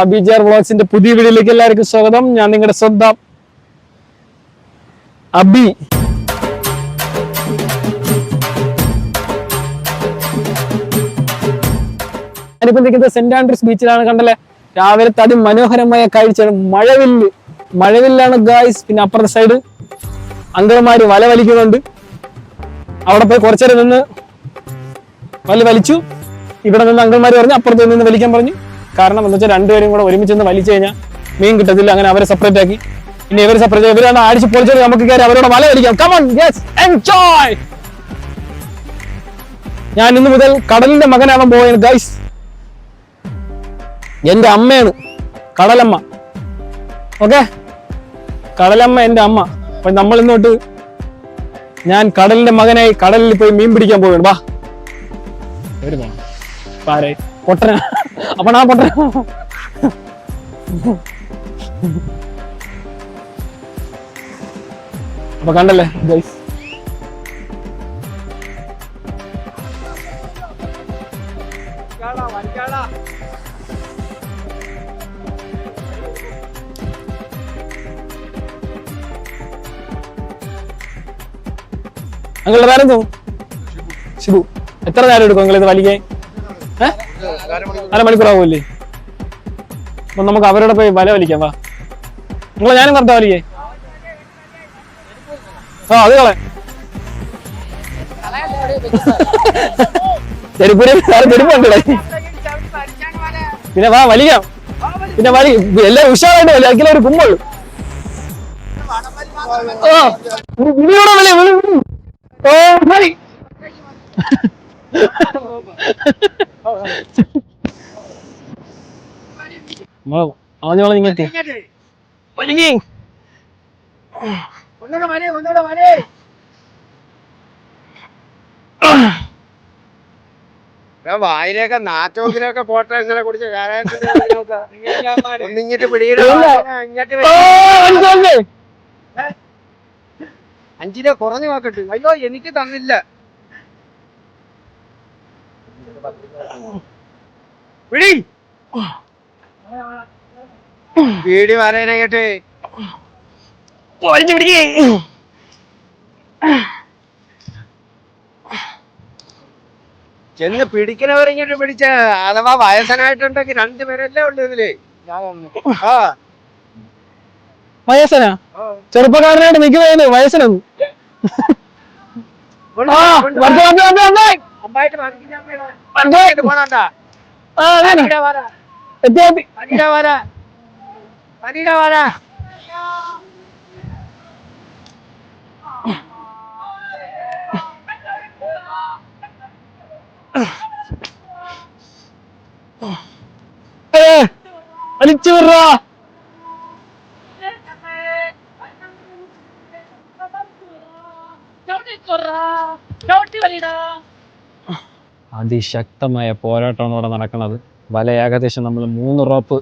അബിജാർ വ്ളോഗ്സിന്റെ പുതിയ വീഡിയോയിലേക്ക് എല്ലാവർക്കും സ്വാഗതം. ഞാൻ നിങ്ങളുടെ സ്വന്തം അബി. ഞാനിപ്പോ നിൽക്കുന്നത് സെന്റ് ആൻഡ്രൂസ് ബീച്ചിലാണ്. കണ്ടല്ലേ, രാവിലത്തെ അതിമനോഹരമായ കാഴ്ചയാണ്. മഴവില്ലാണ് ഗായ്സ്. പിന്നെ അപ്പുറത്തെ സൈഡ് അങ്കമാര് വല വലിക്കുന്നുണ്ട്. അവിടെ പോയി കുറച്ചേരം നിന്ന് വലിച്ചു. ഇവിടെ നിന്ന് അങ്കമാര് പറഞ്ഞു അപ്പുറത്ത് നിന്ന് വലിക്കാൻ പറഞ്ഞു. കാരണം എന്താ വെച്ചാൽ രണ്ടുപേരും കൂടെ ഒരുമിച്ച് നിന്ന് വലിച്ചു കഴിഞ്ഞാൽ മീൻ കിട്ടത്തില്ല. അങ്ങനെ അവരെ സെപ്പറേറ്റ് ആക്കി. ഇനി ഇവർ സെപ്പറേറ്റ്, ഇവരാണ് അടിച്ച് പൊളിച്ചത്. നമുക്ക് കയറി അവരോട് വല വലിക്കാം. Come on yes enjoy. ഞാൻ ഇന്ന് മുതൽ കടലിന്റെ മകനാവാൻ പോവുകയാണ് ഗൈസ്. എന്റെ അമ്മയാണ് കടലമ്മ. ഓക്കെ, കടലമ്മ എന്റെ അമ്മ. അപ്പൊ നമ്മൾ ഇന്നോട്ട് ഞാൻ കടലിന്റെ മകനായി കടലിൽ പോയി മീൻ പിടിക്കാൻ പോവുകയാണ്. വാ പാരേ പൊട്ടന. അപ്പൊ ആ പൊട്ടന അപ്പൊ കണ്ടല്ലേ ഗൈസ്, നിങ്ങളുടെ പേരെന്തോ? ഷിബു. എത്ര നേരം എടുക്കും നിങ്ങൾ ഇത് വലിക്കാൻ? അരമണിക്കൂറാവൂല്ലേ? അപ്പൊ നമുക്ക് അവരോട് പോയി വല വലിക്കാം. വാ, നിങ്ങളെ ഞാനും കറക്റ്റാ വലിക്കേ. ആ അത് കളെ ചെരുപ്പുണ്ടേ. പിന്നെ വാ വലിക്കാം. പിന്നെ എല്ലാം ഉഷാറായിട്ട് വലിയ അക്കില ഒരു കുമ്പുള്ളൂ. വായിലൊക്കെ നാറ്റോക്കിലൊക്കെ പോട്ടെ. ഇങ്ങനെ കുടിച്ച് ഒന്നിങ്ങിട്ട് പിടിയിട. 5 രൂപ കുറഞ്ഞു നോക്കട്ടെ. അയ്യോ എനിക്ക് തന്നില്ല. വീടി വരാനായിട്ട് ചെന്ന് പിടിക്കണവരിങ്ങോട്ട് പിടിച്ച. അഥവാ വയസ്സനായിട്ടുണ്ടെങ്കിൽ 2 പേരല്ലേ ഉള്ളു ഇതില്. വയസ്സനാ? ചെറുപ്പക്കാരനായിട്ട് നിൽക്കുന്നതിന് വയസ്സനൊന്നും വലിച്ചു വിടാ. അതിശക്തമായ പോരാട്ടമാണ് ഇവിടെ നടക്കുന്നത്. വല ഏകദേശം നമ്മൾ 3 റോപ്പ്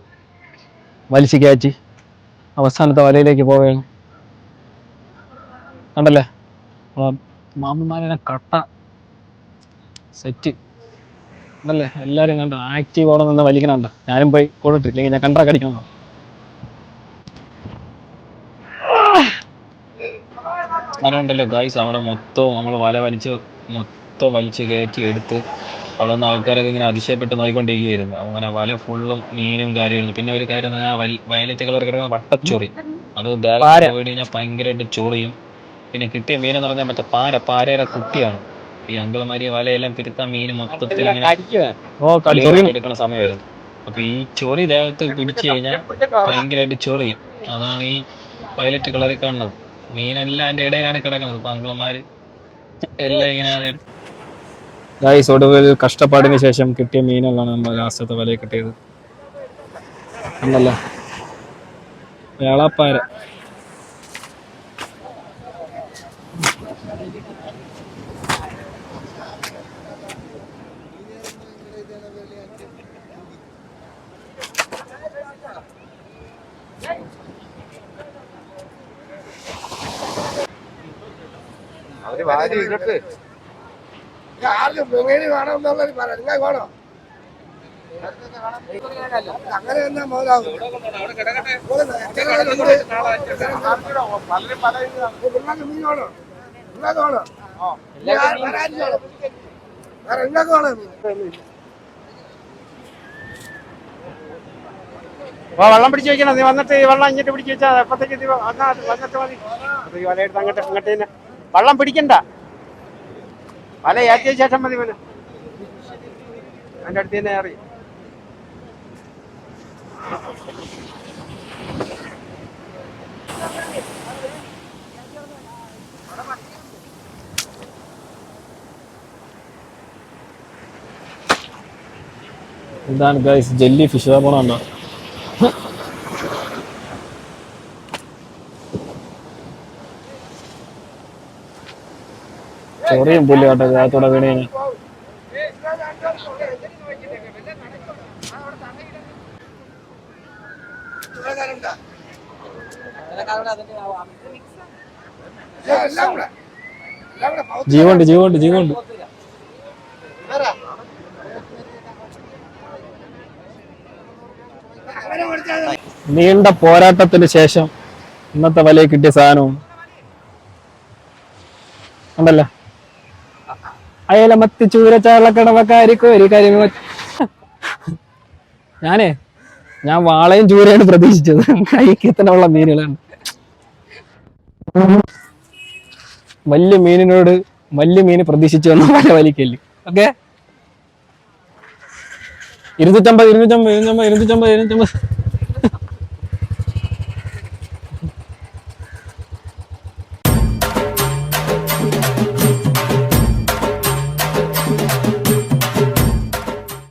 വലിച്ചു കയറ്റി അവസാനത്തെ വലയിലേക്ക് പോവുകയാണ്. കണ്ടല്ലേ, മാമന്മാരെ കട്ട സെറ്റ് അല്ലേ. എല്ലാരും കണ്ട ആക്റ്റീവ് അവിടെ നിന്ന് വലിക്കണുണ്ട്. ഞാനും പോയി കൊടുത്തില്ലെങ്കിൽ ഞാൻ കണ്ടാ കടിക്കണം. അതുകൊണ്ടല്ലോ ഗായ്സ്, അവിടെ മൊത്തം നമ്മൾ വല വലിച്ച് കയറ്റി എടുത്ത് അവിടെ നിന്ന് ആൾക്കാരൊക്കെ ഇങ്ങനെ അതിശയപ്പെട്ട് നോക്കിക്കൊണ്ടിരിക്കുകയായിരുന്നു. അങ്ങനെ വല ഫുള്ളും മീനും കാര്യമായിരുന്നു. പിന്നെ ഒരു കാര്യം എന്ന് പറഞ്ഞാൽ വയലറ്റ് കളർ കിടക്കുന്ന വട്ടച്ചൊറി, അത് പോയി കഴിഞ്ഞാൽ ഭയങ്കരമായിട്ട് ചൊറിയും. പിന്നെ കിട്ടിയ മീനെന്ന് പറഞ്ഞാൽ മറ്റേ പാരയുടെ കുട്ടിയാണ്. ഈ അങ്കിളമാരി വലയെല്ലാം തിരുത്താൻ മീൻ മൊത്തത്തിൽ എടുക്കുന്ന സമയമായിരുന്നു. അപ്പൊ ഈ ചൊറി ദേഹത്ത് പിടിച്ചു കഴിഞ്ഞാൽ ഭയങ്കരമായിട്ട് ചൊറിയും. അതാണ് ഈ വയലറ്റ് കളറിൽ കാണുന്നത്. മീനെല്ലാം അതിന്റെ ഇടയിലാണ് കിടക്കുന്നത്. അപ്പൊ അങ്കിളമാര് എല്ലാം ഇങ്ങനെ ഗായ്സ്, ഒടുവിൽ കഷ്ടപ്പാടിന് ശേഷം കിട്ടിയ മീനുകളാണ് നമ്മൾ ലാസ്റ്റത്തെ വലയിൽ കിട്ടിയത്. അല്ലല്ല, വേളാപ്പാര. വാരി ഇങ്ങോട്ട് ആർക്കും വേണം. അങ്ങനെ തന്നെ മുതലാകും. മീനോളോ വെള്ളം പിടിച്ച് വെക്കണം. നീ വന്നിട്ട് ഈ വെള്ളം ഇങ്ങോട്ട് പിടിച്ച് വെച്ചാൽ എപ്പത്തേക്ക് ഇത് വന്നിട്ട് മതി. വലയെടുത്ത് അങ്ങോട്ട് അങ്ങോട്ട് തന്നെ വെള്ളം പിടിക്കണ്ട. വല ഏറ്റിയ ശേഷം മതി. വല അതിൻ്റെ അടുത്ത് തന്നെ അറിയും. ഇതാണ് ഗൈസ് ജെല്ലി ഫിഷ്. പോണോ ചൊറിയും പുല്ല് കേട്ടോ അകത്തൂടെ വീണേ. ജീവണ്ട് ജീവണ്ട് ജീവണ്ട്. നീണ്ട പോരാട്ടത്തിന് ശേഷം ഇന്നത്തെ വലയിൽ കിട്ടിയ സാധനവും ഉണ്ടല്ലോ. അയല മത്തി ചൂര ചാളക്കടവക്കാരിക്കോ ഒരു കാര്യം. ഞാൻ വാളയും ചൂരയാണ് പ്രതീക്ഷിച്ചത്. കൈക്കെത്തനുള്ള മീനുകളാണ്. വലിയ മീനിനോട് വലിയ മീന് പ്രതീക്ഷിച്ചു വന്ന പല വലിക്കല്. ഓക്കെ 250 250 250 250.